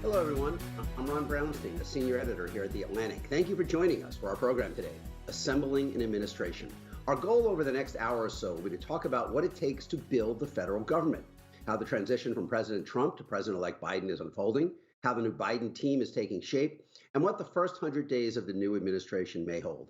Hello, everyone. I'm Ron Brownstein, the senior editor here at The Atlantic. Thank you for joining us for our program today, Assembling an Administration. Our goal over the next hour or so will be to talk about what it takes to build the federal government, how the transition from President Trump to President-elect Biden is unfolding, how the new Biden team is taking shape, and what the first 100 days of the new administration may hold.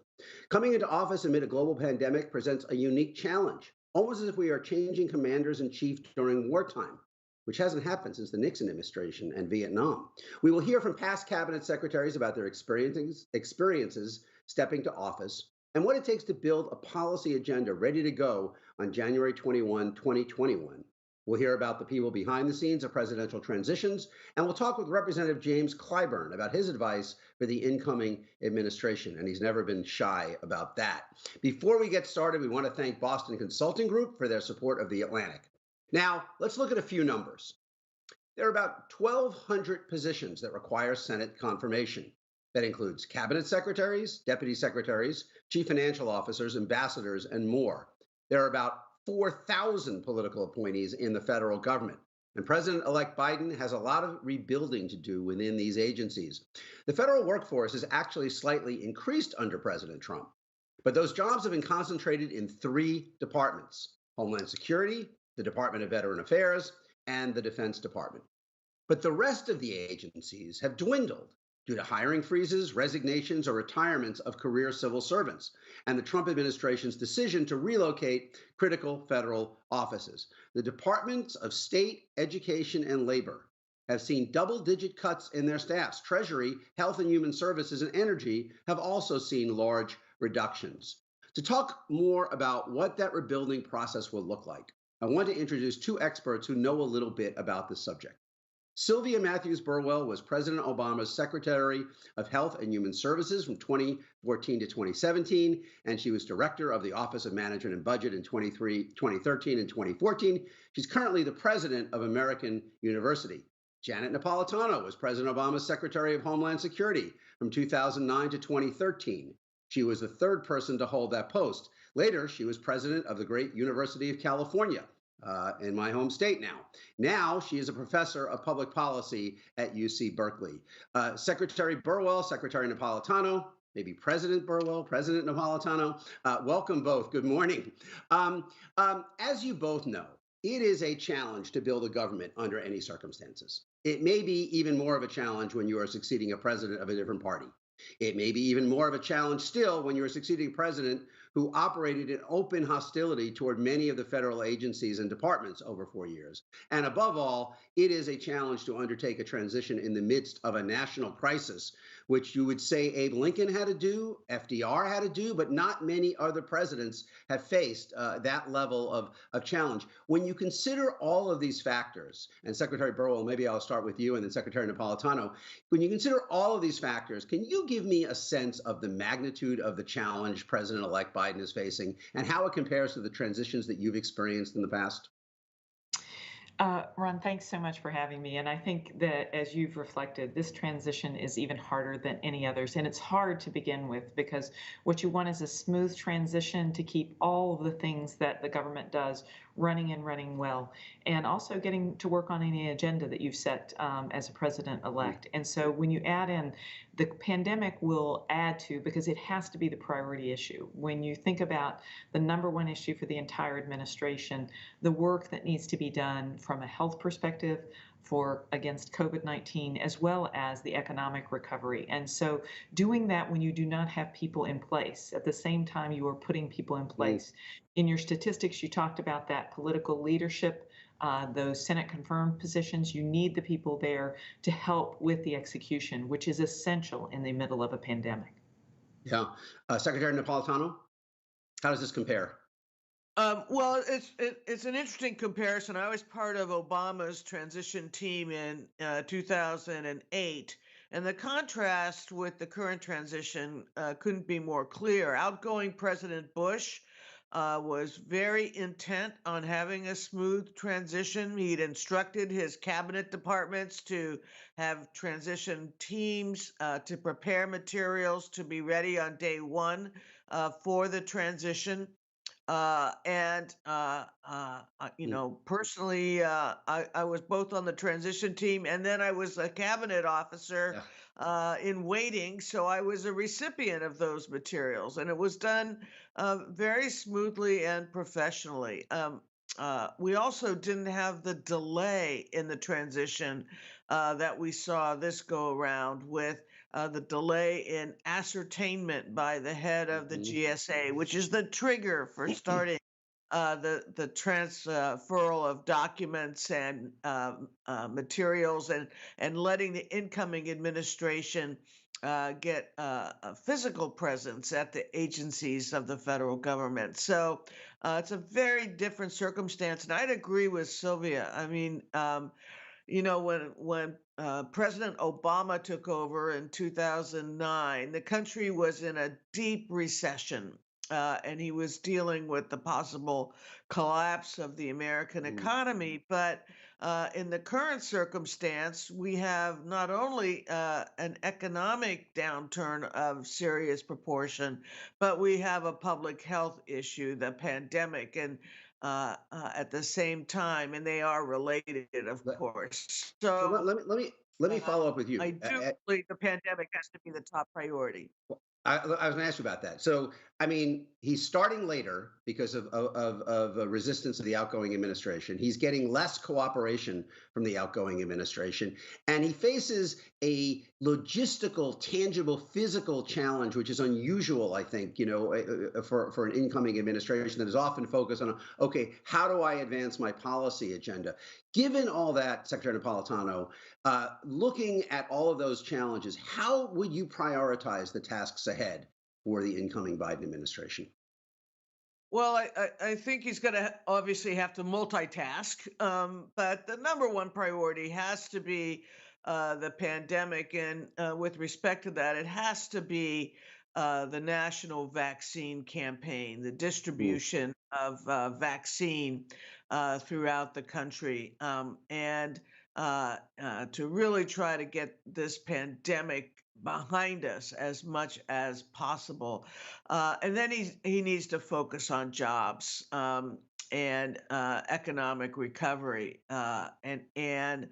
Coming into office amid a global pandemic presents a unique challenge, almost as if we are changing commanders in chief during wartime, which hasn't happened since the Nixon administration and Vietnam. We will hear from past cabinet secretaries about their experiences stepping to office and what it takes to build a policy agenda ready to go on January 21, 2021. We'll hear about the people behind the scenes of presidential transitions, and we'll talk with Representative James Clyburn about his advice for the incoming administration, and he's never been shy about that. Before we get started, we want to thank Boston Consulting Group for their support of The Atlantic. Now, let's look at a few numbers. There are about 1,200 positions that require Senate confirmation. That includes cabinet secretaries, deputy secretaries, chief financial officers, ambassadors, and more. There are about 4,000 political appointees in the federal government. And President-elect Biden has a lot of rebuilding to do within these agencies. The federal workforce has actually slightly increased under President Trump. But those jobs have been concentrated in three departments: Homeland Security, the Department of Veteran Affairs, and the Defense Department. But the rest of the agencies have dwindled due to hiring freezes, resignations, or retirements of career civil servants, and the Trump administration's decision to relocate critical federal offices. The Departments of State, Education, and Labor have seen double-digit cuts in their staffs. Treasury, Health and Human Services, and Energy have also seen large reductions. To talk more about what that rebuilding process will look like, I want to introduce two experts who know a little bit about this subject. Sylvia Mathews Burwell was President Obama's Secretary of Health and Human Services from 2014 to 2017, and she was Director of the Office of Management and Budget in 2013 and 2014. She's currently the President of American University. Janet Napolitano was President Obama's Secretary of Homeland Security from 2009 to 2013. She was the third person to hold that post. Later, she was president of the great University of California, in my home state now. Now, she is a professor of public policy at UC Berkeley. Secretary Burwell, Secretary Napolitano, maybe President Burwell, President Napolitano, welcome both. Good morning. As you both know, it is a challenge to build a government under any circumstances. It may be even more of a challenge when you are succeeding a president of a different party. It may be even more of a challenge still when you're succeeding a president who operated in open hostility toward many of the federal agencies and departments over 4 years. And above all, it is a challenge to undertake a transition in the midst of a national crisis, which you would say Abe Lincoln had to do, FDR had to do, but not many other presidents have faced that level of challenge. When you consider all of these factors, and Secretary Burwell, maybe I'll start with you and then Secretary Napolitano, when you consider all of these factors, can you give me a sense of the magnitude of the challenge President-elect Biden is facing and how it compares to the transitions that you've experienced in the past? Ron, thanks so much for having me. And I think that as you've reflected, this transition is even harder than any others. And it's hard to begin with because what you want is a smooth transition to keep all of the things that the government does running and running well, and also getting to work on any agenda that you've set as a president-elect. And so when you add in, the pandemic will add to, because it has to be the priority issue. When you think about the number one issue for the entire administration, the work that needs to be done from a health perspective against COVID-19, as well as the economic recovery. And so doing that when you do not have people in place, at the same time you are putting people in place. In your statistics, you talked about that political leadership, those Senate confirmed positions. You need the people there to help with the execution, which is essential in the middle of a pandemic. Yeah. Secretary Napolitano, how does this compare? Well, it's an interesting comparison. I was part of Obama's transition team in 2008, and the contrast with the current transition couldn't be more clear. Outgoing President Bush was very intent on having a smooth transition. He'd instructed his cabinet departments to have transition teams to prepare materials to be ready on day one for the transition. Mm. Personally, I was both on the transition team and then I was a cabinet officer Yeah. in waiting. So I was a recipient of those materials, and it was done very smoothly and professionally. We also didn't have the delay in the transition that we saw this go around with the delay in ascertainment by the head of the Mhm. GSA, which is the trigger for starting the transferal of documents and materials, and letting the incoming administration get a physical presence at the agencies of the federal government. So it's a very different circumstance, and I'd agree with Sylvia. I mean, when President Obama took over in 2009, the country was in a deep recession, and he was dealing with the possible collapse of the American Mm. economy. But in the current circumstance, we have not only an economic downturn of serious proportion, but we have a public health issue, the pandemic. And at the same time, and they are related, of Let- course. So So let me follow up with I you. do believe the pandemic has to be the top priority. I was going to ask you about that. So, I mean, he's starting later because of resistance of the outgoing administration. He's getting less cooperation from the outgoing administration, and he faces a logistical, tangible, physical challenge, which is unusual, I think, for an incoming administration that is often focused on, okay, how do I advance my policy agenda? Given all that, Secretary Napolitano, looking at all of those challenges, how would you prioritize the tasks ahead for the incoming Biden administration? Well, I think he's going to obviously have to multitask, but the number one priority has to be the pandemic. And with respect to that, it has to be the national vaccine campaign, the Mm. distribution of vaccine throughout the country, and to really try to get this pandemic behind us as much as possible. And then he needs to focus on jobs, and economic recovery, and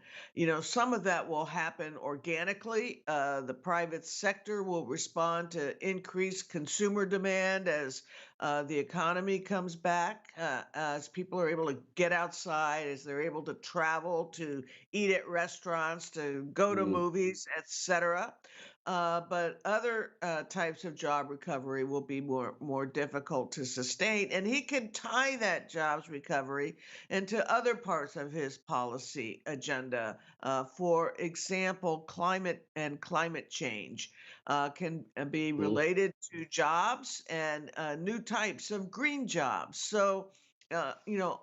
some of that will happen organically. The private sector will respond to increased consumer demand as the economy comes back, as people are able to get outside, as they're able to travel, to eat at restaurants, to go to Mm. movies, etc. But other types of job recovery will be more difficult to sustain, and he can tie that jobs recovery into other parts of his policy agenda. For example, climate change can be Mm. related to jobs and new types of green jobs. So.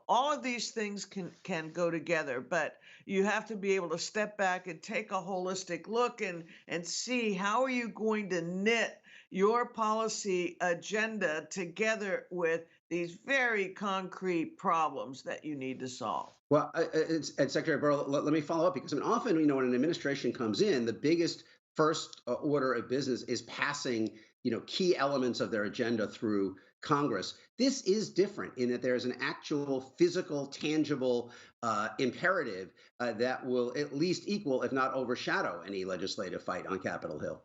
All of these things can go together, but you have to be able to step back and take a holistic look and see how are you going to knit your policy agenda together with these very concrete problems that you need to solve. Well, and Secretary Burrow, let me follow up because I mean, often, when an administration comes in, the biggest first order of business is passing, key elements of their agenda through Congress. This is different in that there's an actual physical, tangible imperative that will at least equal, if not overshadow, any legislative fight on Capitol Hill.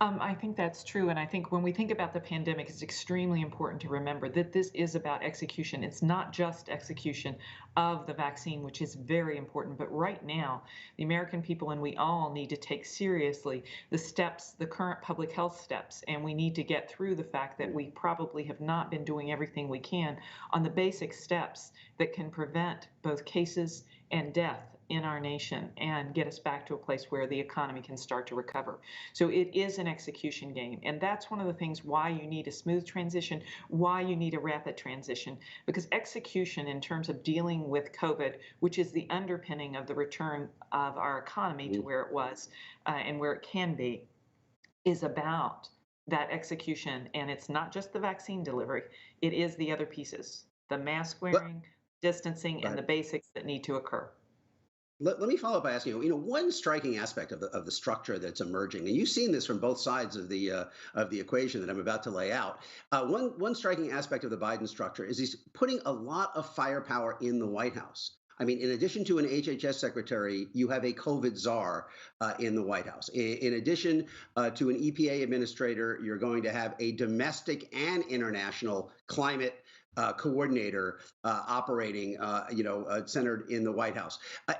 I think that's true. And I think when we think about the pandemic, it's extremely important to remember that this is about execution. It's not just execution of the vaccine, which is very important. But right now, the American people and we all need to take seriously the steps, the current public health steps. And we need to get through the fact that we probably have not been doing everything we can on the basic steps that can prevent both cases and death in our nation and get us back to a place where the economy can start to recover. So it is an execution game. And that's one of the things why you need a smooth transition, why you need a rapid transition, because execution in terms of dealing with COVID, which is the underpinning of the return of our economy to Mm. where it was and where it can be, is about that execution. And it's not just the vaccine delivery, it is the other pieces, the mask But, wearing, distancing, and the but basics that need to occur. Let me follow up by asking one striking aspect of the structure that's emerging, and you've seen this from both sides of the equation that I'm about to lay out. One striking aspect of the Biden structure is he's putting a lot of firepower in the White House. I mean, in addition to an HHS secretary, you have a COVID czar in the White House. In addition to an EPA administrator, you're going to have a domestic and international climate coordinator operating, centered in the White House.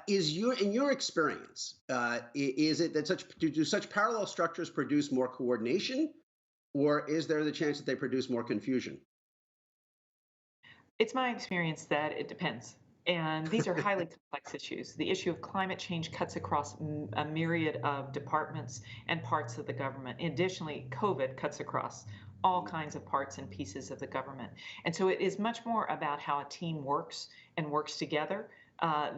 In your experience, is it that do such parallel structures produce more coordination, or is there the chance that they produce more confusion? It's my experience that it depends. And these are highly complex issues. The issue of climate change cuts across a myriad of departments and parts of the government. Additionally, COVID cuts across all kinds of parts and pieces of the government. And so it is much more about how a team works and works together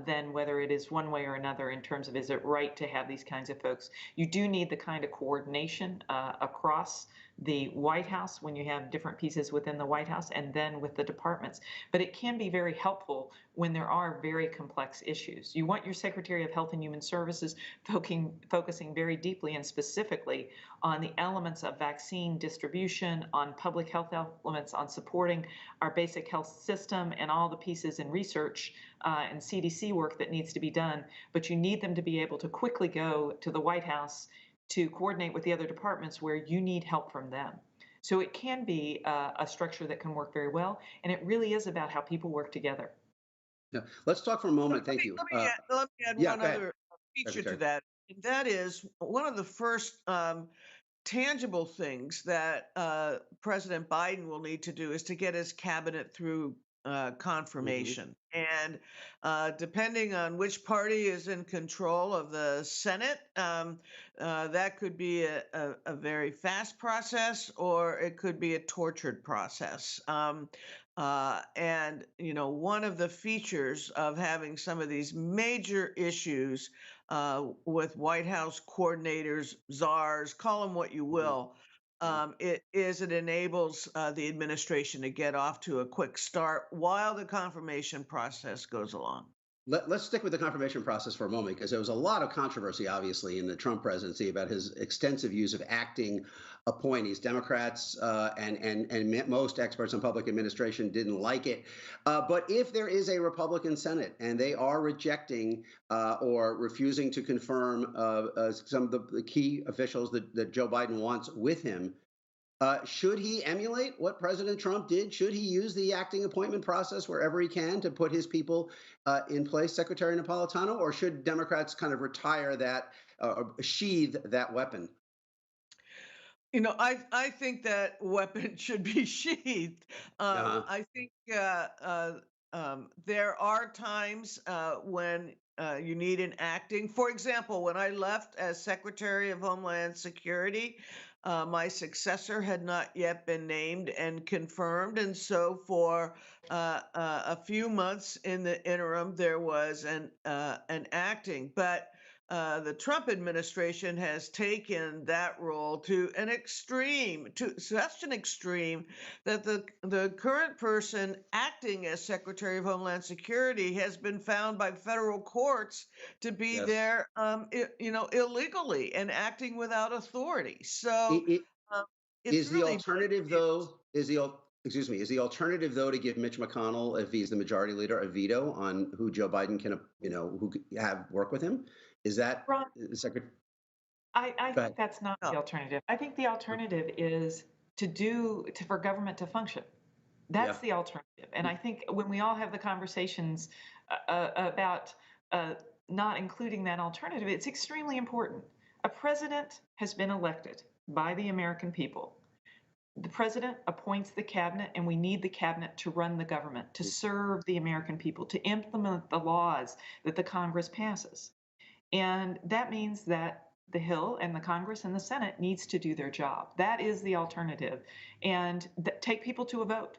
than whether it is one way or another in terms of is it right to have these kinds of folks. You do need the kind of coordination across the White House when you have different pieces within the White House and then with the departments. But it can be very helpful when there are very complex issues. You want your Secretary of Health and Human Services focusing very deeply and specifically on the elements of vaccine distribution, on public health elements, on supporting our basic health system and all the pieces in research and CDC work that needs to be done. But you need them to be able to quickly go to the White House to coordinate with the other departments where you need help from them. So it can be a structure that can work very well, and it really is about how people work together. Yeah. Let's talk for a moment. Thank you. Let me add Yeah, one go ahead, other feature to Secretary. that. And that is one of the first tangible things that President Biden will need to do is to get his cabinet through Hmm. confirmation. And depending on which party is in control of the Senate, that could be a very fast process or it could be a tortured process. One of the features of having some of these major issues with White House coordinators, czars, call them what you Hmm. will, Yeah. it enables the administration to get off to a quick start while the confirmation process goes along. Let's stick with the confirmation process for a moment, because there was a lot of controversy, obviously, in the Trump presidency about his extensive use of acting appointees. Democrats and most experts on public administration didn't like it. But if there is a Republican Senate and they are rejecting or refusing to confirm some of the key officials that Joe Biden wants with him, should he emulate what President Trump did? Should he use the acting appointment process wherever he can to put his people in place, Secretary Napolitano, or should Democrats kind of retire that, sheathe that weapon? I think that weapon should be sheathed. Uh, I think there are times when you need an acting. For example, when I left as Secretary of Homeland Security, my successor had not yet been named and confirmed. And so for a few months in the interim, there was an acting. But the Trump administration has taken that role to an extreme, to such an extreme that the current person acting as Secretary of Homeland Security has been found by federal courts to be yes. there, illegally and acting without authority. So I- i- um, it's Is the really alternative, though, excuse me, is the alternative, though, to give Mitch McConnell, if he's the majority leader, a veto on who Joe Biden can, who could have work with him? Is that Ron, Secretary? I think that's not no. the alternative. I think the alternative is for government to function. Yeah. That's the alternative. And I think when we all have the conversations about not including that alternative, it's extremely important. A president has been elected by the American people. The president appoints the cabinet, and we need the cabinet to run the government, to serve the American people, to implement the laws that the Congress passes. And that means that the Hill and the Congress and the Senate needs to do their job. That is the alternative. And take people to a vote.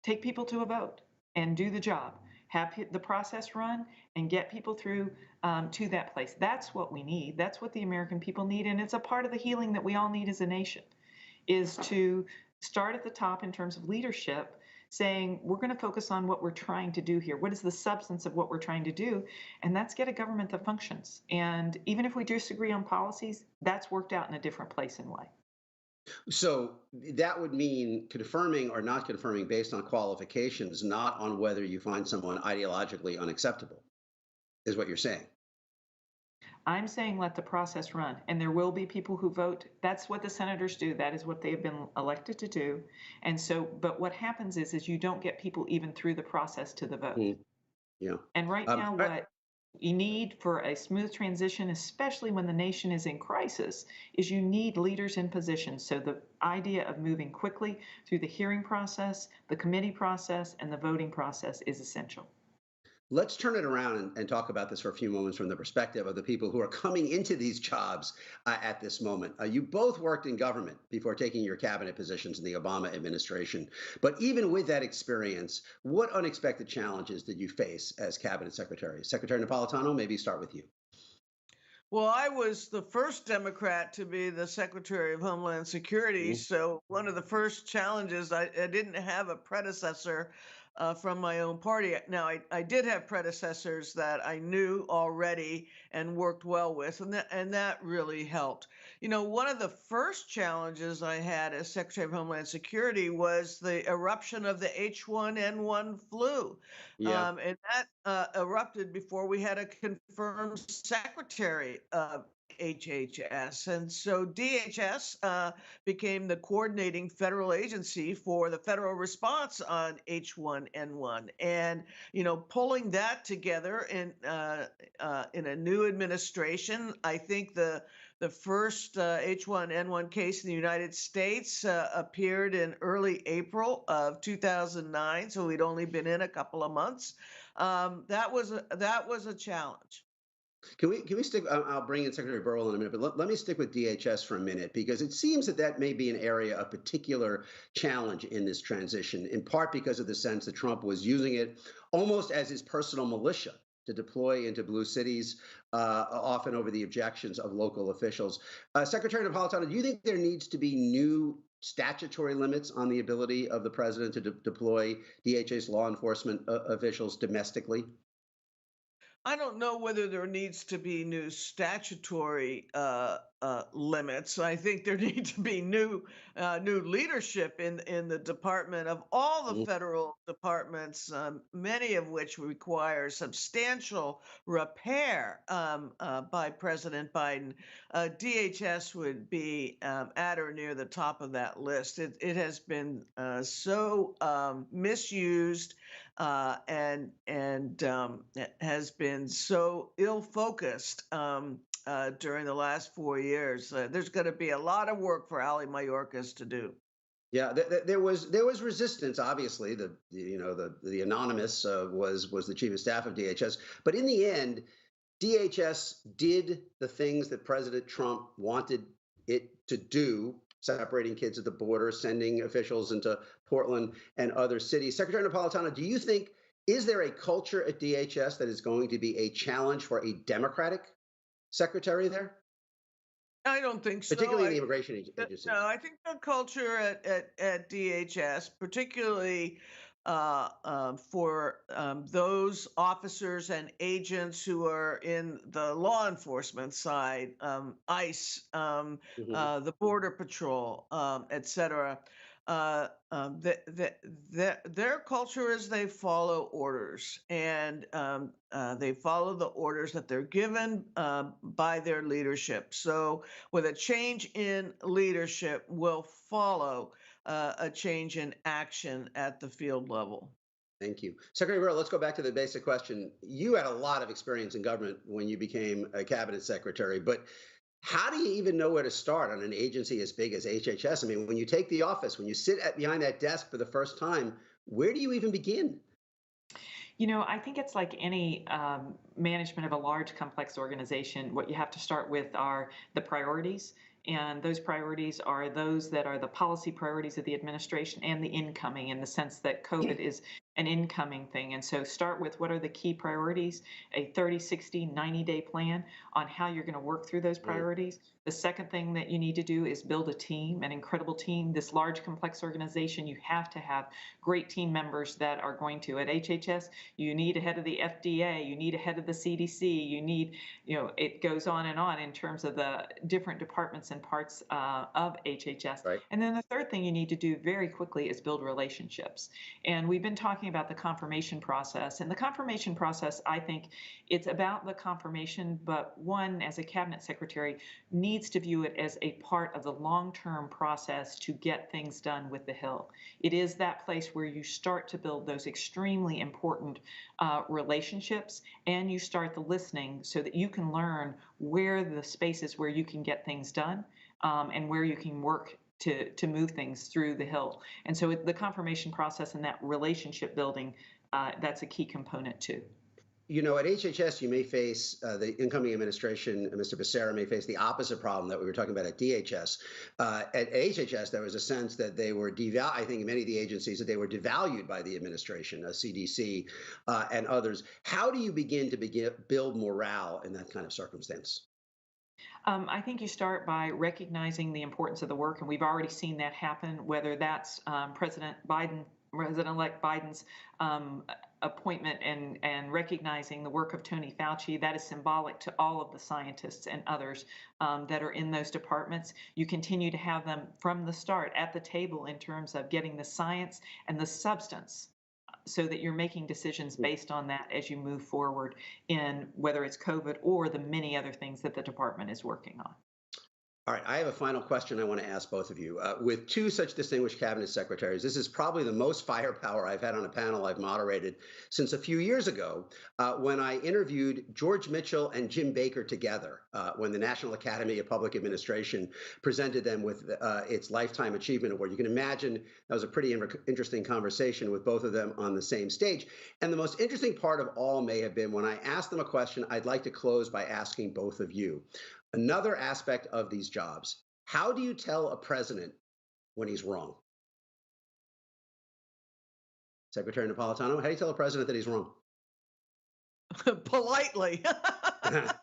Take people to a vote and do the job. Have the process run and get people through to that place. That's what we need. That's what the American people need. And it's a part of the healing that we all need as a nation, is to start at the top in terms of leadership saying we're going to focus on what we're trying to do here. What is the substance of what we're trying to do? And that's get a government that functions. And even if we disagree on policies, that's worked out in a different place and way. So that would mean confirming or not confirming based on qualifications, not on whether you find someone ideologically unacceptable, is what you're saying. I'm saying let the process run, and there will be people who vote. That's what the senators do. That is what they have been elected to do. And so, but what happens is you don't get people even through the process to the vote. Yeah. And right now, what you need for a smooth transition, especially when the nation is in crisis, is you need leaders in position. So the idea of moving quickly through the hearing process, the committee process, and the voting process is essential. Let's turn it around and talk about this for a few moments from the perspective of the people who are coming into these jobs at this moment. You both worked in government before taking your cabinet positions in the Obama administration. But even with that experience, what unexpected challenges did you face as cabinet secretary? Secretary Napolitano, maybe start with you. Well, I was the first Democrat to be the Secretary of Homeland Security. So one of the first challenges, I didn't have a predecessor from my own party. Now, I did have predecessors that I knew already and worked well with, and that really helped. You know, one of the first challenges I had as Secretary of Homeland Security was the eruption of the H1N1 flu. Yeah. And that erupted before we had a confirmed secretary of HHS. And so DHS became the coordinating federal agency for the federal response on H1N1. And, you know, pulling that together in a new administration, I think the first H1N1 case in the United States appeared in early April of 2009, so we'd only been in a couple of months. That was a challenge. Can we stick? I'll bring in Secretary Burwell in a minute, but let me stick with DHS for a minute because it seems that may be an area of particular challenge in this transition, in part because of the sense that Trump was using it almost as his personal militia to deploy into blue cities, often over the objections of local officials. Secretary Napolitano, do you think there needs to be new statutory limits on the ability of the president to deploy DHS law enforcement officials domestically? I don't know whether there needs to be new statutory limits. I think there need to be new leadership in the department of all the federal departments, many of which require substantial repair by President Biden. DHS would be at or near the top of that list. It has been so misused and has been so ill-focused during the last 4 years. There's going to be a lot of work for Ali Mayorkas to do. Yeah, there was resistance. Obviously, the anonymous was the chief of staff of DHS, but in the end, DHS did the things that President Trump wanted it to do, separating kids at the border, sending officials into Portland and other cities. Secretary Napolitano, do you think, is there a culture at DHS that is going to be a challenge for a Democratic secretary there? I don't think so. Particularly in the immigration agencies. No, I think the culture at DHS, particularly for those officers and agents who are in the law enforcement side, ICE, the Border Patrol, et cetera, their culture is they follow orders, and they follow the orders that they're given by their leadership. So with a change in leadership will follow a change in action at the field level. Thank you. Secretary Burwell, let's go back to the basic question. You had a lot of experience in government when you became a cabinet secretary, but how do you even know where to start on an agency as big as HHS? I mean, when you take the office, when you sit behind that desk for the first time, where do you even begin? You know, I think it's like any management of a large, complex organization. What you have to start with are the priorities. And those priorities are those that are the policy priorities of the administration and the incoming, in the sense that COVID is an incoming thing. And so start with what are the key priorities, a 30, 60, 90-day plan on how you're going to work through those priorities. The second thing that you need to do is build a team, an incredible team. This large, complex organization, you have to have great team members that are going to. At HHS, you need a head of the FDA, you need a head of the CDC, you need, it goes on in terms of the different departments and parts of HHS. Right. And then the third thing you need to do very quickly is build relationships. And we've been talking about the confirmation process. And the confirmation process, I think it's about the confirmation, but one, as a cabinet secretary, needs to view it as a part of the long-term process to get things done with the Hill. It is that place where you start to build those extremely important relationships, and you start the listening so that you can learn where the spaces where you can get things done and where you can work to move things through the Hill. And so the confirmation process and that relationship building, that's a key component too. At HHS, you may face the incoming administration, Mr. Becerra may face the opposite problem that we were talking about at DHS. At HHS, there was a sense that they were I think in many of the agencies that they were devalued by the administration, CDC and others. How do you begin to build morale in that kind of circumstance? I think you start by recognizing the importance of the work, and we've already seen that happen, whether that's President-elect Biden's appointment and recognizing the work of Tony Fauci. That is symbolic to all of the scientists and others that are in those departments. You continue to have them from the start at the table in terms of getting the science and the substance so that you're making decisions based on that as you move forward in whether it's COVID or the many other things that the department is working on. All right, I have a final question I want to ask both of you. With two such distinguished cabinet secretaries, this is probably the most firepower I've had on a panel I've moderated since a few years ago when I interviewed George Mitchell and Jim Baker together when the National Academy of Public Administration presented them with its Lifetime Achievement Award. You can imagine that was a pretty interesting conversation with both of them on the same stage. And the most interesting part of all may have been when I asked them a question I'd like to close by asking both of you. Another aspect of these jobs, how do you tell a president when he's wrong? Secretary Napolitano, how do you tell a president that he's wrong? Politely. But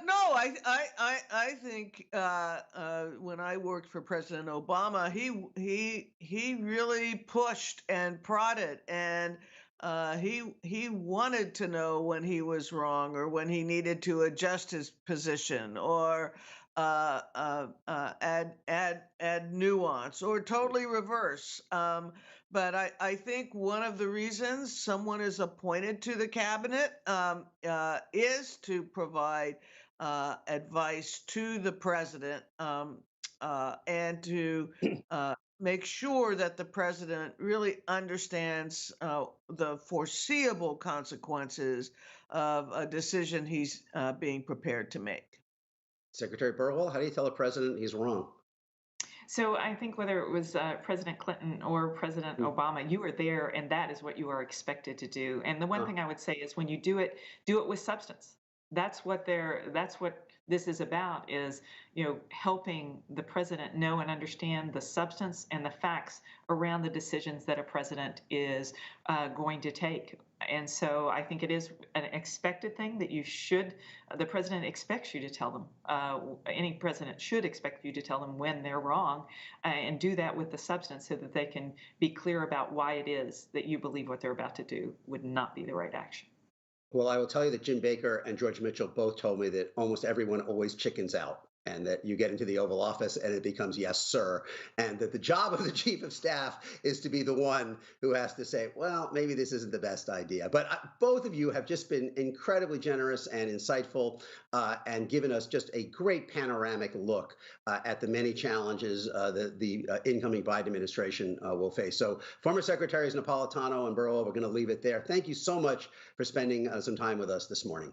no, I think when I worked for President Obama, he really pushed and prodded, and he wanted to know when he was wrong or when he needed to adjust his position or add nuance or totally reverse. But I think one of the reasons someone is appointed to the cabinet is to provide advice to the president and to make sure that the president really understands the foreseeable consequences of a decision he's being prepared to make. Secretary Burwell, how do you tell a president he's wrong? So I think whether it was President Clinton or President Obama, you were there, and that is what you are expected to do. And the one thing I would say is when you do it with substance. That's what this is about, is helping the president know and understand the substance and the facts around the decisions that a president is going to take. And so I think it is an expected thing that the president expects you to tell them. Any president should expect you to tell them when they're wrong and do that with the substance so that they can be clear about why it is that you believe what they're about to do would not be the right action. Well, I will tell you that Jim Baker and George Mitchell both told me that almost everyone always chickens out, and that you get into the Oval Office and it becomes yes, sir, and that the job of the chief of staff is to be the one who has to say, well, maybe this isn't the best idea. But both of you have just been incredibly generous and insightful and given us just a great panoramic look at the many challenges that the incoming Biden administration will face. So former Secretaries Napolitano and Burwell, we're going to leave it there. Thank you so much for spending some time with us this morning.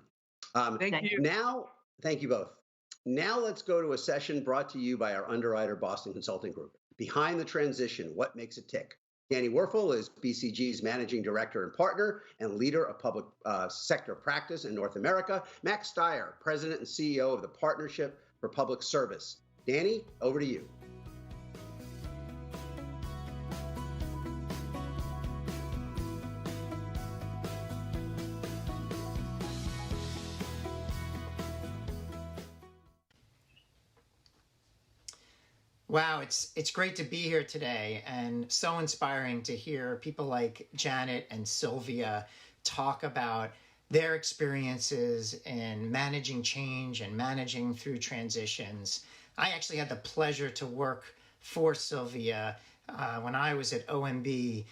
Thank you. Now, thank you both. Now let's go to a session brought to you by our underwriter, Boston Consulting Group. Behind the Transition, What Makes It Tick? Danny Werfel is BCG's Managing Director and Partner and Leader of Public Sector Practice in North America. Max Steyer, President and CEO of the Partnership for Public Service. Danny, over to you. Wow, it's great to be here today, and so inspiring to hear people like Janet and Sylvia talk about their experiences in managing change and managing through transitions. I actually had the pleasure to work for Sylvia when I was at OMB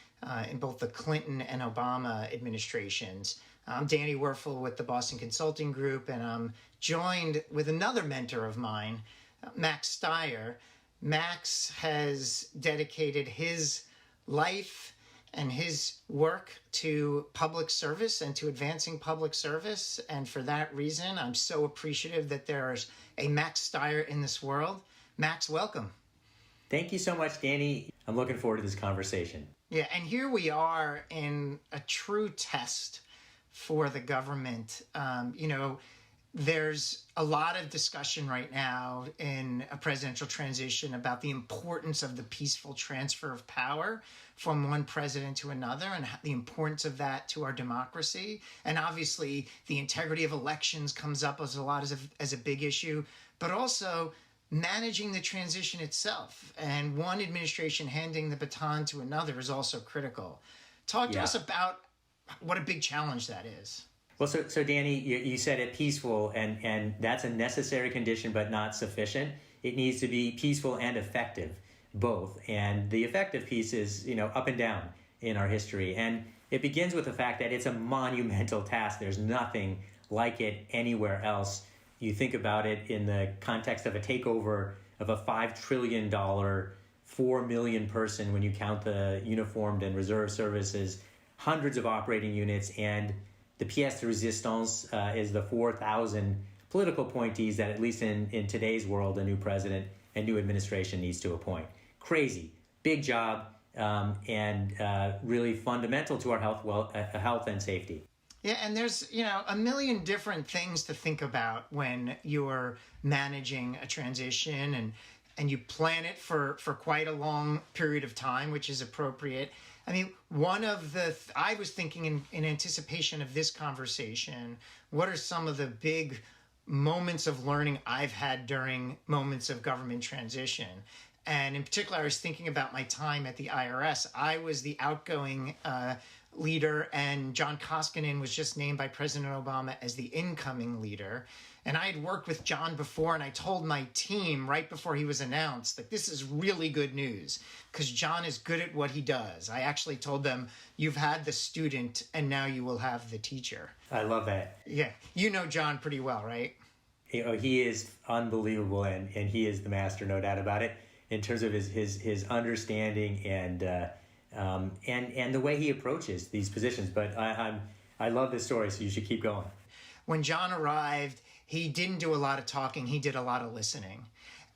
in both the Clinton and Obama administrations. I'm Danny Werfel with the Boston Consulting Group, and I'm joined with another mentor of mine, Max Steyer. Max has dedicated his life and his work to public service and to advancing public service. And for that reason, I'm so appreciative that there's a Max Steyer in this world. Max, welcome. Thank you so much, Danny. I'm looking forward to this conversation. Yeah, and here we are in a true test for the government. There's a lot of discussion right now in a presidential transition about the importance of the peaceful transfer of power from one president to another and the importance of that to our democracy. And obviously, the integrity of elections comes up as a big issue, but also managing the transition itself. And one administration handing the baton to another is also critical. Talk to us about what a big challenge that is. Well, so Danny, you said it peaceful, and that's a necessary condition, but not sufficient. It needs to be peaceful and effective, both. And the effective piece is, up and down in our history. And it begins with the fact that it's a monumental task. There's nothing like it anywhere else. You think about it in the context of a takeover of a $5 trillion, 4 million person, when you count the uniformed and reserve services, hundreds of operating units, and the pièce de résistance is the 4,000 political appointees that, at least in today's world, a new president and new administration needs to appoint. Crazy, big job, and really fundamental to our health and safety. Yeah, and there's, a million different things to think about when you're managing a transition, and you plan it for quite a long period of time, which is appropriate. I mean, I was thinking in anticipation of this conversation, what are some of the big moments of learning I've had during moments of government transition? And in particular, I was thinking about my time at the IRS. I was the outgoing leader, and John Koskinen was just named by President Obama as the incoming leader. And I had worked with John before, and I told my team right before he was announced that this is really good news because John is good at what he does. I actually told them, you've had the student and now you will have the teacher. I love that. Yeah. You know John pretty well, right? He is unbelievable, and he is the master, no doubt about it, in terms of his understanding and the way he approaches these positions. But I love this story, so you should keep going. When John arrived, he didn't do a lot of talking. He did a lot of listening.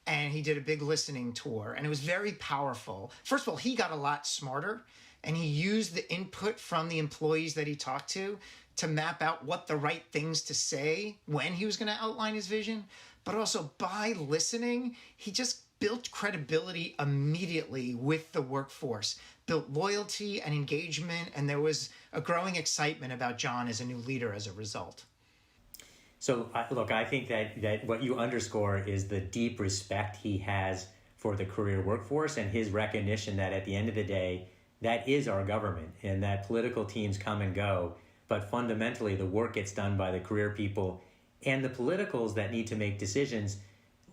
And he did a big listening tour. And it was very powerful. First of all, he got a lot smarter. And he used the input from the employees that he talked to map out what the right things to say when he was going to outline his vision. But also by listening, he just built credibility immediately with the workforce, built loyalty and engagement. And there was a growing excitement about John as a new leader as a result. So, look, I think that what you underscore is the deep respect he has for the career workforce and his recognition that at the end of the day, that is our government, and that political teams come and go, but fundamentally the work gets done by the career people, and the politicals that need to make decisions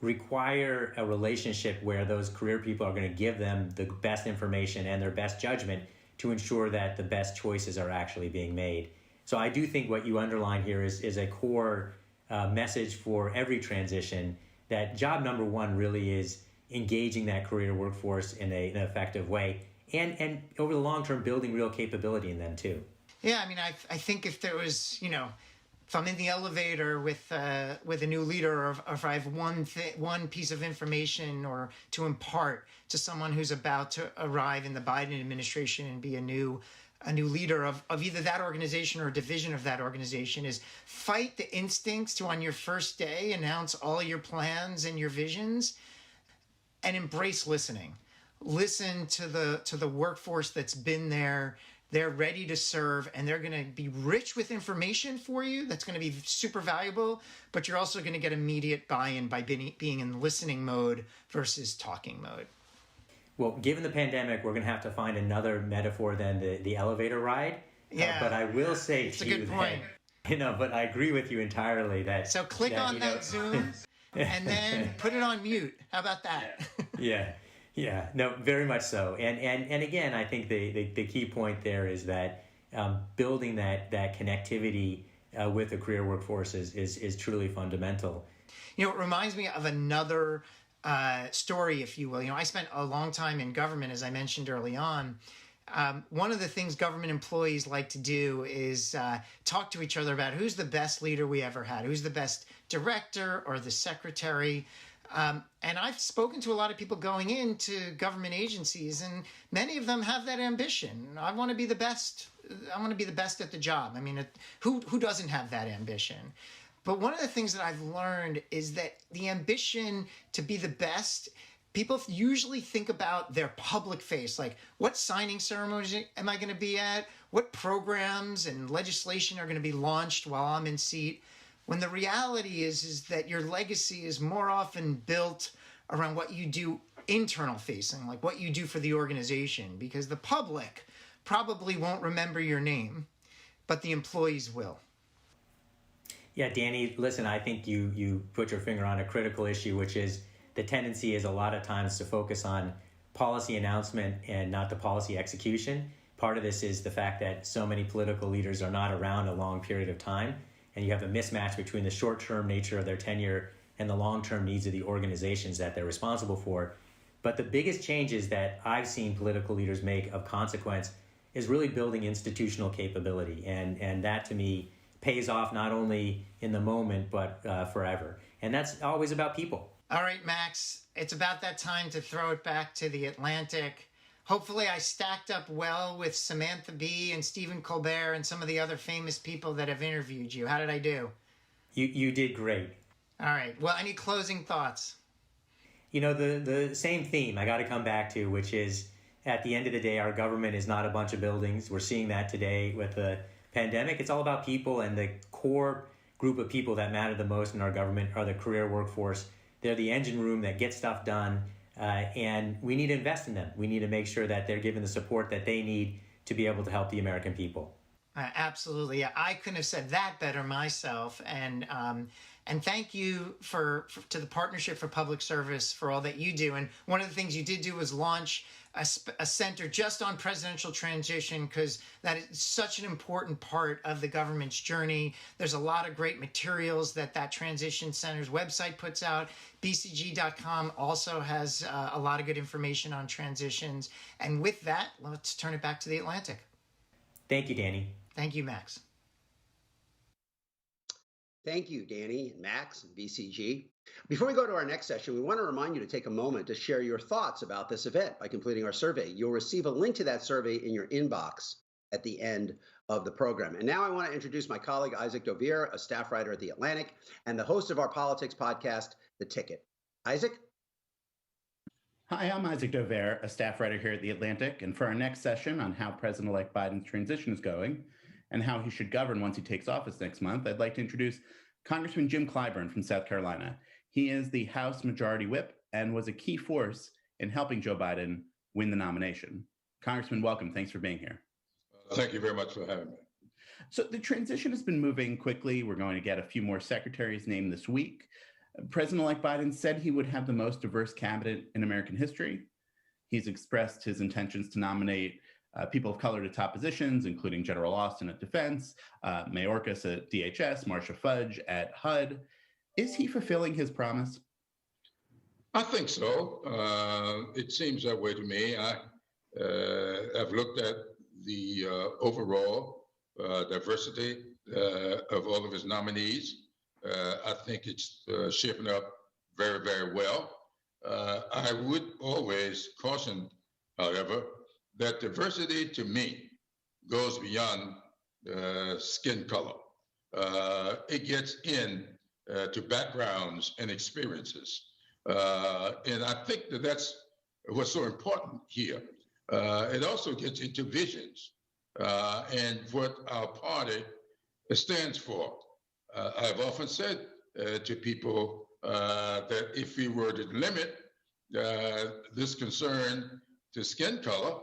require a relationship where those career people are going to give them the best information and their best judgment to ensure that the best choices are actually being made. So I do think what you underline here is a core message for every transition, that job number one really is engaging that career workforce in an effective way, and over the long term building real capability in them too. Yeah, I mean, I think if there was, if I'm in the elevator with a new leader, or if I have one piece of information or to impart to someone who's about to arrive in the Biden administration and be a new leader of either that organization or a division of that organization, is fight the instincts to, on your first day, announce all your plans and your visions, and embrace listening. Listen to the workforce that's been there they're ready to serve, and they're going to be rich with information for you that's going to be super valuable, but you're also going to get immediate buy-in by being in listening mode versus talking mode. Well, given the pandemic, we're going to have to find another metaphor than the elevator ride. Yeah. But I will say It's to a you good point. that, but I agree with you entirely that. So click on that Zoom and then put it on mute. How about that? Yeah, no, very much so. And again, I think the key point there is that building that connectivity with the career workforce is truly fundamental. You know, it reminds me of another story, if you will. You know, I spent a long time in government, as I mentioned early on. One of the things government employees like to do is talk to each other about who's the best leader we ever had, who's the best director or the secretary. And I've spoken to a lot of people going into government agencies, and many of them have that ambition. I want to be the best. I want to be the best at the job. I mean, who doesn't have that ambition? But one of the things that I've learned is that the ambition to be the best, people usually think about their public face, like what signing ceremonies am I going to be at? What programs and legislation are going to be launched while I'm in seat? When the reality is that your legacy is more often built around what you do internal facing, like what you do for the organization, because the public probably won't remember your name, but the employees will. Yeah, Danny, listen, I think you put your finger on a critical issue, which is the tendency is a lot of times to focus on policy announcement and not the policy execution. Part of this is the fact that so many political leaders are not around a long period of time, and you have a mismatch between the short-term nature of their tenure and the long-term needs of the organizations that they're responsible for. But the biggest changes that I've seen political leaders make of consequence is really building institutional capability, and that to me pays off not only in the moment, but forever. And that's always about people. All right, Max, it's about that time to throw it back to the Atlantic. Hopefully I stacked up well with Samantha Bee and Stephen Colbert and some of the other famous people that have interviewed you. How did I do? You did great. All right. Well, any closing thoughts? You know, the same theme I got to come back to, which is at the end of the day, our government is not a bunch of buildings. We're seeing that today with the pandemic. It's all about people, and the core group of people that matter the most in our government are the career workforce. They're the engine room that gets stuff done, and we need to invest in them. We need to make sure that they're given the support that they need to be able to help the American people. Absolutely. Yeah, I couldn't have said that better myself. And thank you to the Partnership for Public Service for all that you do. And one of the things you did do was launch a center just on presidential transition, because that is such an important part of the government's journey. There's a lot of great materials that Transition Center's website puts out. BCG.com also has a lot of good information on transitions. And with that, let's turn it back to the Atlantic. Thank you, Danny. Thank you, Max. Thank you, Danny, Max, and BCG. Before we go to our next session, we want to remind you to take a moment to share your thoughts about this event by completing our survey. You'll receive a link to that survey in your inbox at the end of the program. And now I want to introduce my colleague, Isaac Dovier, a staff writer at The Atlantic and the host of our politics podcast, The Ticket. Isaac? Hi, I'm Isaac Dovier, a staff writer here at The Atlantic. And for our next session on how President-elect Biden's transition is going and how he should govern once he takes office next month, I'd like to introduce Congressman Jim Clyburn from South Carolina. He is the House Majority Whip and was a key force in helping Joe Biden win the nomination. Congressman, welcome. Thanks for being here. Thank you very much for having me. So the transition has been moving quickly. We're going to get a few more secretaries named this week. President-elect Biden said he would have the most diverse cabinet in American history. He's expressed his intentions to nominate people of color to top positions, including General Austin at Defense, Mayorkas at DHS, Marcia Fudge at HUD. Is he fulfilling his promise? I think so. It seems that way to me. I've looked at the overall diversity of all of his nominees. I think it's shaping up very, very well. I would always caution, however, that diversity to me goes beyond skin color. It gets in to backgrounds and experiences. And I think that that's what's so important here. It also gets into visions. and what our party stands for. I've often said to people that if we were to limit this concern to skin color,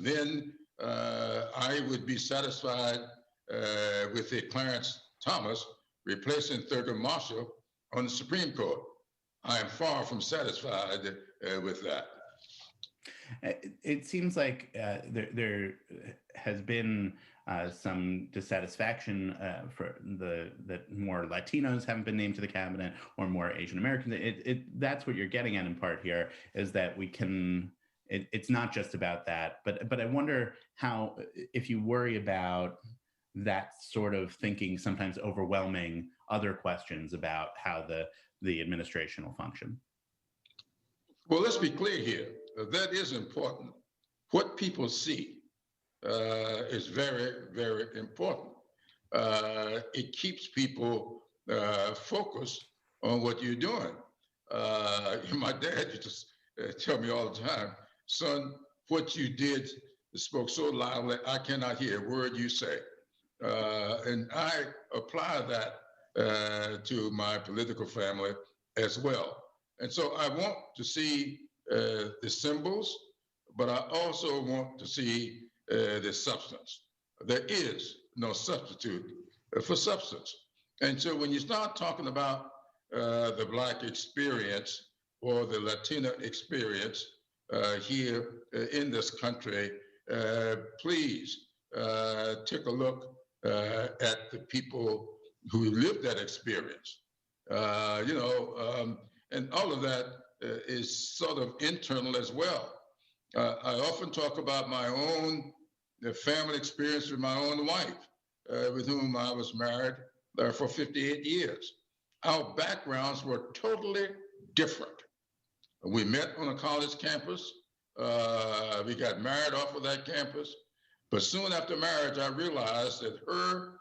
then I would be satisfied with a Clarence Thomas replacing Thurgood Marshall on the Supreme Court. I am far from satisfied with that. It seems like there has been some dissatisfaction for that more Latinos haven't been named to the cabinet or more Asian Americans. That's what you're getting at in part here, is that we can. It's not just about that, but I wonder how, if you worry about that sort of thinking sometimes overwhelming other questions about how the administration will function. Well, let's be clear here. That is important. What people see is very, very important. It keeps people focused on what you're doing. My dad used to tell me all the time, son, what you did spoke so loudly, I cannot hear a word you say. And I apply that to my political family as well. And so I want to see the symbols, but I also want to see the substance. There is no substitute for substance. And so when you start talking about the Black experience or the Latino experience here in this country, please take a look at the people who lived that experience. And all of that is sort of internal as well. I often talk about my own family experience with my own wife, with whom I was married for 58 years. Our backgrounds were totally different. We met on a college campus. We got married off of that campus. But soon after marriage, I realized that her,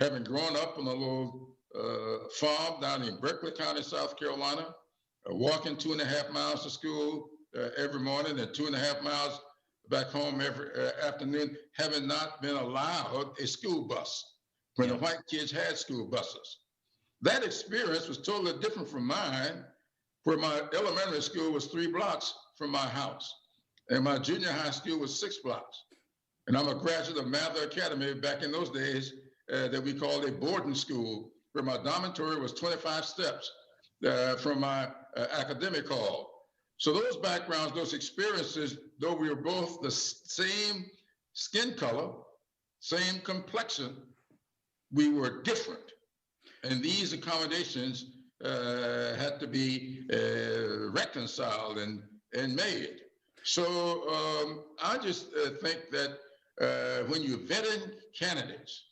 having grown up on a little farm down in Berkeley County, South Carolina, walking 2.5 miles to school every morning and 2.5 miles back home every afternoon, having not been allowed a school bus when the white kids had school buses. That experience was totally different from mine, where my elementary school was 3 blocks from my house, and my junior high school was 6 blocks. And I'm a graduate of Mather Academy back in those days that we called a boarding school, where my dormitory was 25 steps from my academic hall. So those backgrounds, those experiences, though we were both the same skin color, same complexion, we were different. And these accommodations had to be reconciled and made. So I just think that when you're vetting candidates,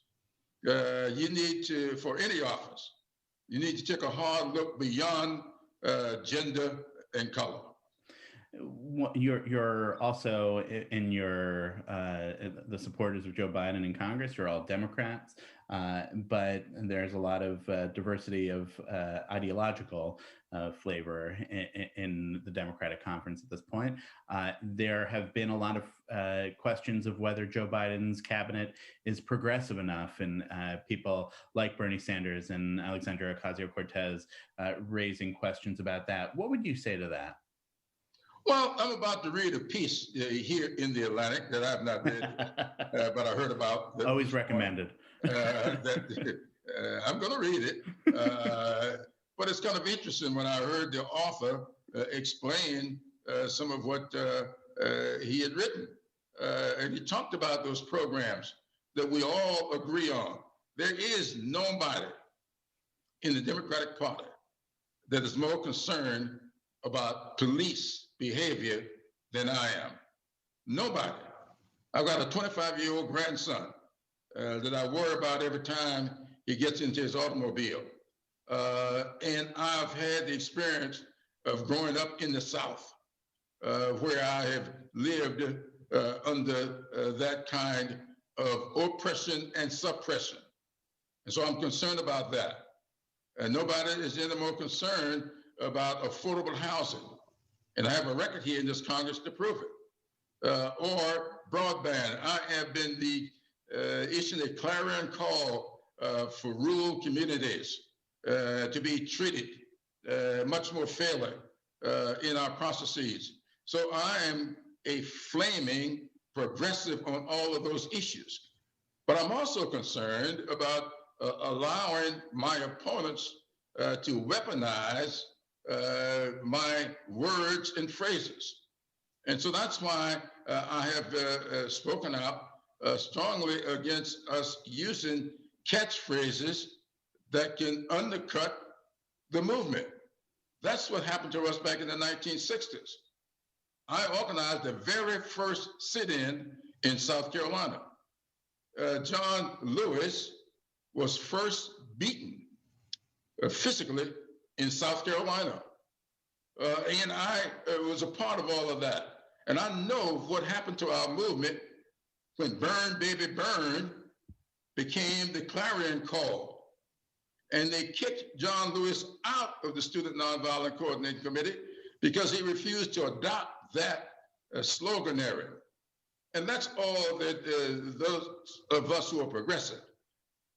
you need to, for any office, you need to take a hard look beyond gender and color. You're also in your the supporters of Joe Biden in Congress. You're all Democrats, but there's a lot of diversity of ideological flavor in the Democratic conference at this point. There have been a lot of questions of whether Joe Biden's cabinet is progressive enough, and people like Bernie Sanders and Alexandria Ocasio-Cortez raising questions about that. What would you say to that? Well, I'm about to read a piece here in the Atlantic that I've not read, but I heard about. Always recommended. I'm going to read it, but it's kind of interesting when I heard the author explain some of what he had written. And he talked about those programs that we all agree on. There is nobody in the Democratic Party that is more concerned about police behavior than I am. Nobody. I've got a 25-year-old grandson that I worry about every time he gets into his automobile. And I've had the experience of growing up in the South, where I have lived under that kind of oppression and suppression. And so I'm concerned about that. And nobody is any more concerned about affordable housing. And I have a record here in this Congress to prove it. Or broadband. I have been issuing a clarion call for rural communities to be treated much more fairly in our processes. So I am a flaming progressive on all of those issues. But I'm also concerned about allowing my opponents to weaponize my words and phrases. And so that's why I have spoken out strongly against us using catchphrases that can undercut the movement. That's what happened to us back in the 1960s. I organized the very first sit-in South Carolina. John Lewis was first beaten physically in South Carolina. And I was a part of all of that. And I know what happened to our movement when Burn, Baby, Burn became the clarion call. And they kicked John Lewis out of the Student Nonviolent Coordinating Committee because he refused to adopt that sloganary. And that's all that those of us who are progressive.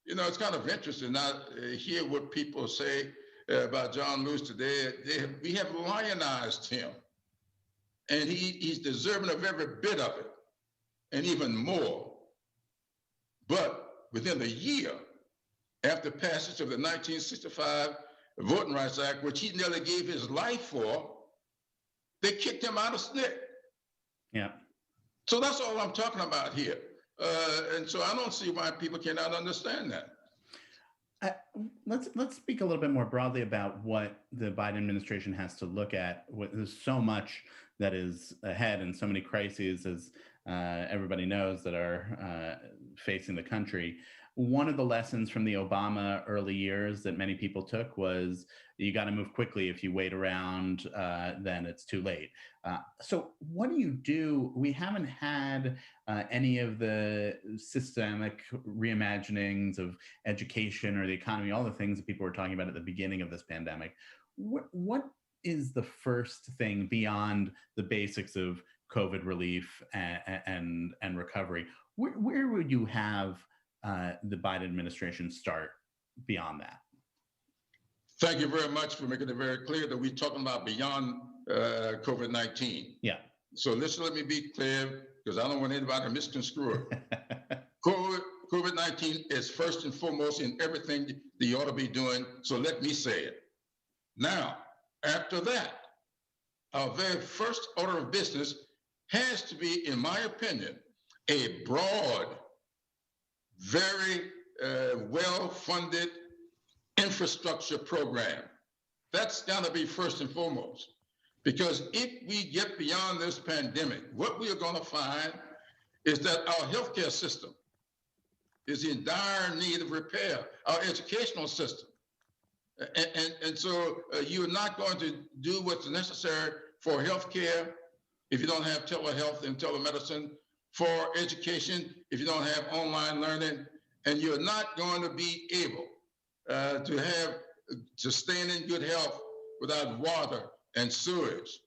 You know, it's kind of interesting now hear what people say about John Lewis today. We have lionized him, and he's deserving of every bit of it, and even more. But within a year after passage of the 1965 Voting Rights Act, which he nearly gave his life for, they kicked him out of SNCC. Yeah. So that's all I'm talking about here. And so I don't see why people cannot understand that. Let's speak a little bit more broadly about what the Biden administration has to look at. There's so much that is ahead and so many crises, as everybody knows, that are facing the country. One of the lessons from the Obama early years that many people took was you got to move quickly. If you wait around, then it's too late. So what do you do? We haven't had any of the systemic reimaginings of education or the economy, all the things that people were talking about at the beginning of this pandemic. What is the first thing beyond the basics of COVID relief and recovery? Where would you have the Biden administration start beyond that? Thank you very much for making it very clear that we're talking about beyond COVID-19. Yeah. So let me be clear, because I don't want anybody to misconstrue it. COVID-19 is first and foremost in everything that you ought to be doing, so let me say it. Now, after that, our very first order of business has to be, in my opinion, a broad, very well-funded infrastructure program. That's got to be first and foremost. Because if we get beyond this pandemic, what we are going to find is that our healthcare system is in dire need of repair, our educational system. And so you're not going to do what's necessary for healthcare if you don't have telehealth and telemedicine, for education if you don't have online learning, and you're not going to be able to have sustaining good health without water and sewage.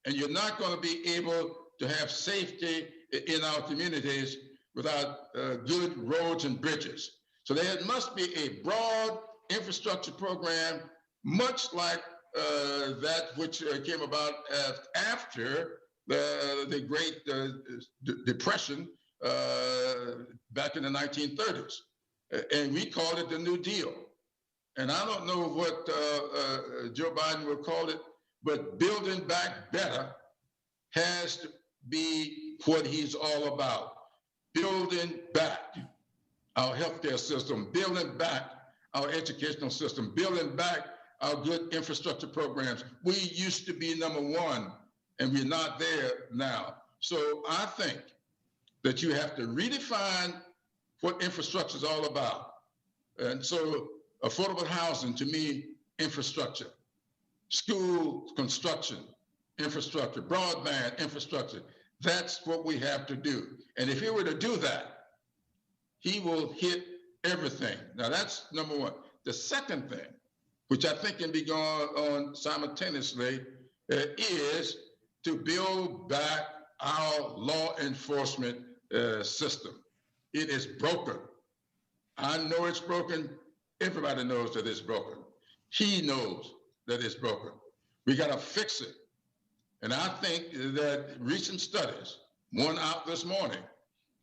And you're not going to be able to have safety in our communities without good roads and bridges. So there must be a broad infrastructure program, much like that which came about after the Great Depression back in the 1930s. And we called it the New Deal. And I don't know what Joe Biden will call it, but building back better has to be what he's all about. Building back our healthcare system, building back our educational system, building back our good infrastructure programs. We used to be number one, and we're not there now. So I think that you have to redefine what infrastructure is all about. And so affordable housing, to me, infrastructure. School construction, infrastructure. Broadband, infrastructure. That's what we have to do. And if he were to do that, he will hit everything. Now, that's number one. The second thing, which I think can be going on simultaneously, is to build back our law enforcement system. It is broken. I know it's broken. Everybody knows that it's broken. He knows that it's broken. We got to fix it. And I think that recent studies, one out this morning,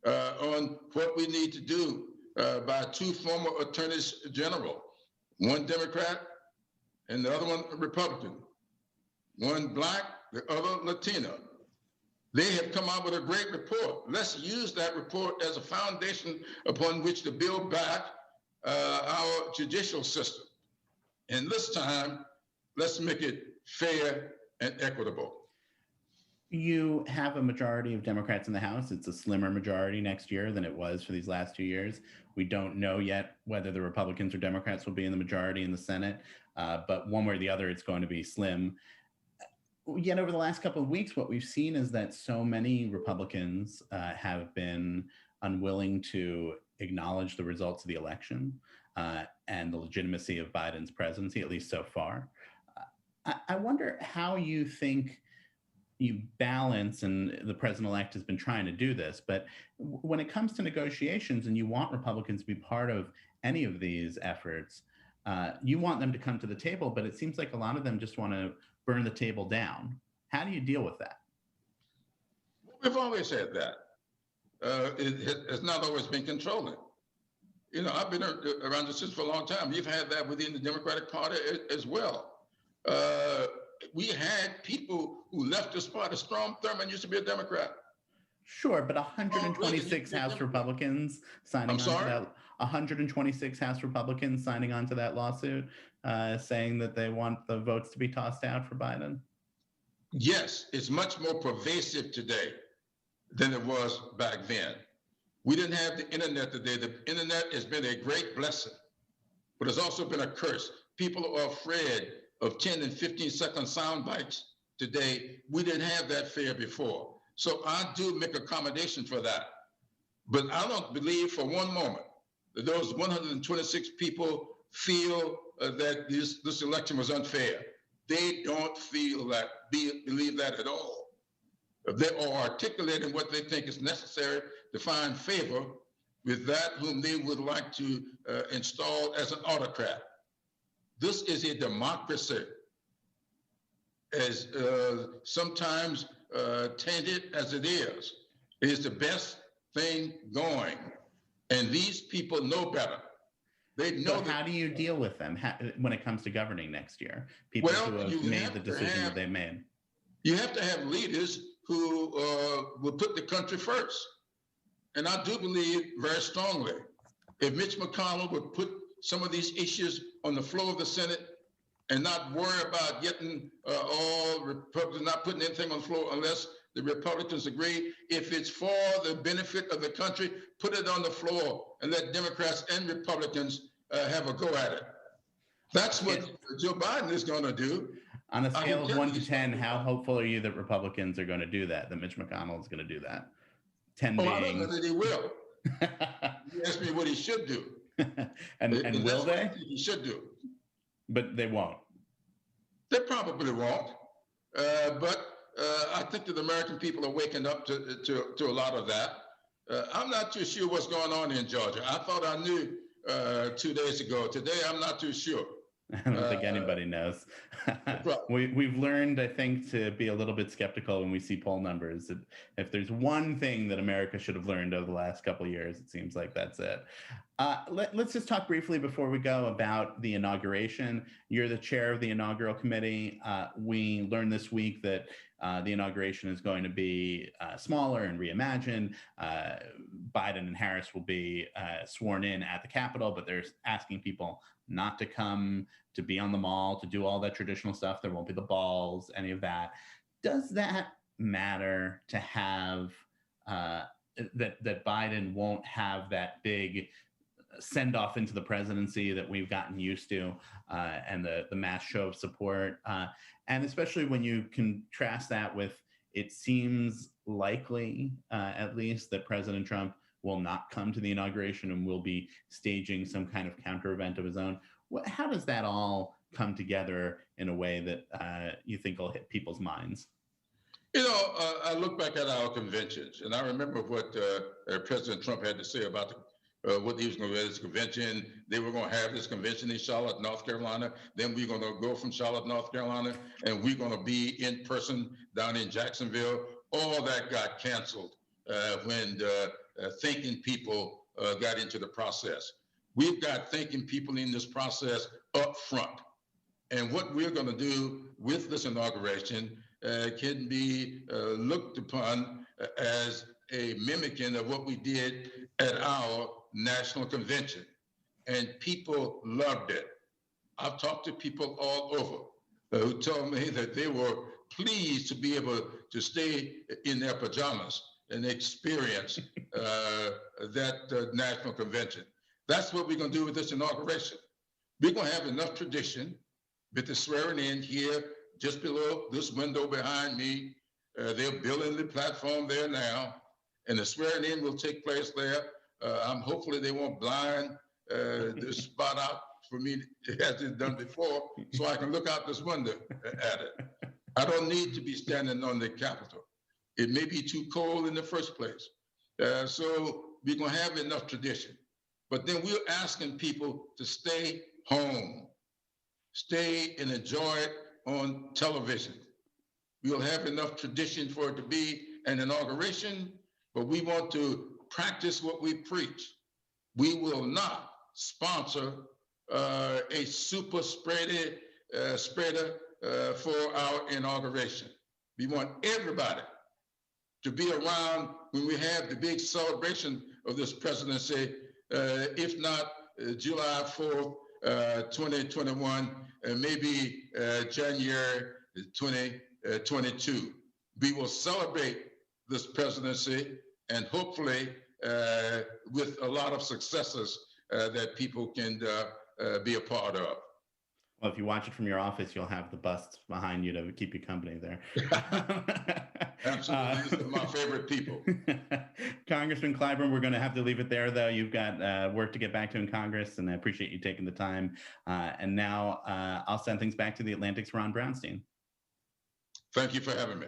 on what we need to do by two former attorneys general, one Democrat and the other one Republican, one black, the other Latino. They have come out with a great report. Let's use that report as a foundation upon which to build back our judicial system. And this time, let's make it fair and equitable. You have a majority of Democrats in the House. It's a slimmer majority next year than it was for these last 2 years. We don't know yet whether the Republicans or Democrats will be in the majority in the Senate, but one way or the other, it's going to be slim. Yet over the last couple of weeks, what we've seen is that so many Republicans have been unwilling to acknowledge the results of the election and the legitimacy of Biden's presidency, at least so far. I wonder how you think you balance, and the president-elect has been trying to do this, but when it comes to negotiations and you want Republicans to be part of any of these efforts, you want them to come to the table, but it seems like a lot of them just want to burn the table down. How do you deal with that? We've always had that. It has not always been controlling. You know, I've been around the system for a long time. You've had that within the Democratic Party as well. We had people who left this party. Strom Thurmond used to be a Democrat. Sure, but 126 House Republicans signing on to that. 126 House Republicans signing on to that lawsuit, saying that they want the votes to be tossed out for Biden. Yes, it's much more pervasive today than it was back then. We didn't have the internet today. The internet has been a great blessing, but it's also been a curse. People are afraid of 10 and 15-second sound bites today. We didn't have that fear before. So I do make accommodation for that. But I don't believe for one moment that those 126 people feel that this election was unfair. They don't feel that, believe that at all. They are articulating what they think is necessary to find favor with that whom they would like to install as an autocrat. This is a democracy, as sometimes tainted as it is. It is the best thing going. And these people know better. They know. So how do you deal with them when it comes to governing next year? People who have made the decision that they made. You have to have leaders who will put the country first. And I do believe very strongly, if Mitch McConnell would put some of these issues on the floor of the Senate and not worry about getting all Republicans not putting anything on the floor unless the Republicans agree. If it's for the benefit of the country, put it on the floor and let Democrats and Republicans have a go at it. That's what Joe Biden is going to do. On a scale of 1 to 10, how hopeful are you that Republicans are going to do that Mitch McConnell is going to do that? 10 being... I don't know that he will. You asked me what he should do. and will they? He should do. But they won't. They probably won't. But I think that the American people are waking up to a lot of that. I'm not too sure what's going on in Georgia. I thought I knew 2 days ago. Today, I'm not too sure. I don't think anybody knows. We've learned, I think, to be a little bit skeptical when we see poll numbers. If there's one thing that America should have learned over the last couple of years, it seems like that's it. Let's just talk briefly before we go about the inauguration. You're the chair of the inaugural committee. We learned this week that the inauguration is going to be smaller and reimagined. Biden and Harris will be sworn in at the Capitol, but they're asking people not to come, to be on the mall, to do all that traditional stuff. There won't be the balls, any of that. Does that matter to have that Biden won't have that big send off into the presidency that we've gotten used to, and the mass show of support, and especially when you contrast that with, it seems likely, at least, that President Trump will not come to the inauguration and will be staging some kind of counter event of his own. How does that all come together in a way that you think will hit people's minds? I look back at our conventions, and I remember what President Trump had to say about what he was going to do at this convention. They were going to have this convention in Charlotte, North Carolina. Then we're going to go from Charlotte, North Carolina, and we're going to be in person down in Jacksonville. All that got canceled when thinking people got into the process. We've got thinking people in this process up front. And what we're going to do with this inauguration can be looked upon as a mimicking of what we did at our national convention. And people loved it. I've talked to people all over who told me that they were pleased to be able to stay in their pajamas and experience that national convention. That's what we're going to do with this inauguration. We're going to have enough tradition with the swearing in here, just below this window behind me. They're building the platform there now, and the swearing in will take place there. Hopefully they won't blind this spot out for me as it's done before, so I can look out this window at it. I don't need to be standing on the Capitol. It may be too cold in the first place. So we're going to have enough tradition. But then we're asking people to stay home, stay and enjoy it on television. We'll have enough tradition for it to be an inauguration, but we want to practice what we preach. We will not sponsor a super spreader for our inauguration. We want everybody to be around when we have the big celebration of this presidency, if not July 4th, 2021, maybe January 2022. We will celebrate this presidency and hopefully with a lot of successes that people can be a part of. Well, if you watch it from your office, you'll have the busts behind you to keep you company there. Absolutely. These are my favorite people. Congressman Clyburn, we're going to have to leave it there, though. You've got work to get back to in Congress, and I appreciate you taking the time. And now I'll send things back to the Atlantic's Ron Brownstein. Thank you for having me.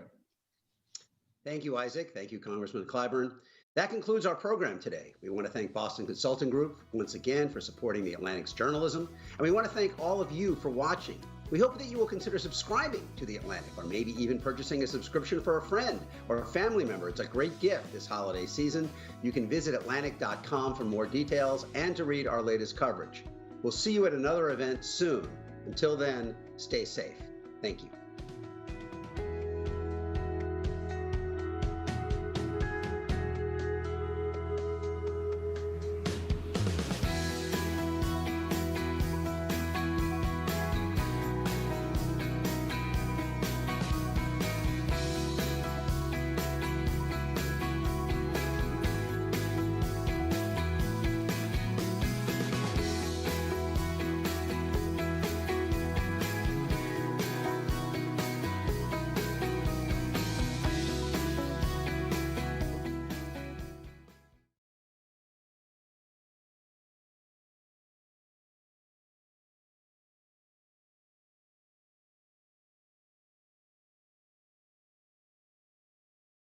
Thank you, Isaac. Thank you, Congressman Clyburn. That concludes our program today. We want to thank Boston Consulting Group once again for supporting the Atlantic's journalism, and we want to thank all of you for watching. We hope that you will consider subscribing to the Atlantic, or maybe even purchasing a subscription for a friend or a family member. It's a great gift this holiday season. You can visit Atlantic.com for more details and to read our latest coverage. We'll see you at another event soon. Until then, stay safe. Thank you.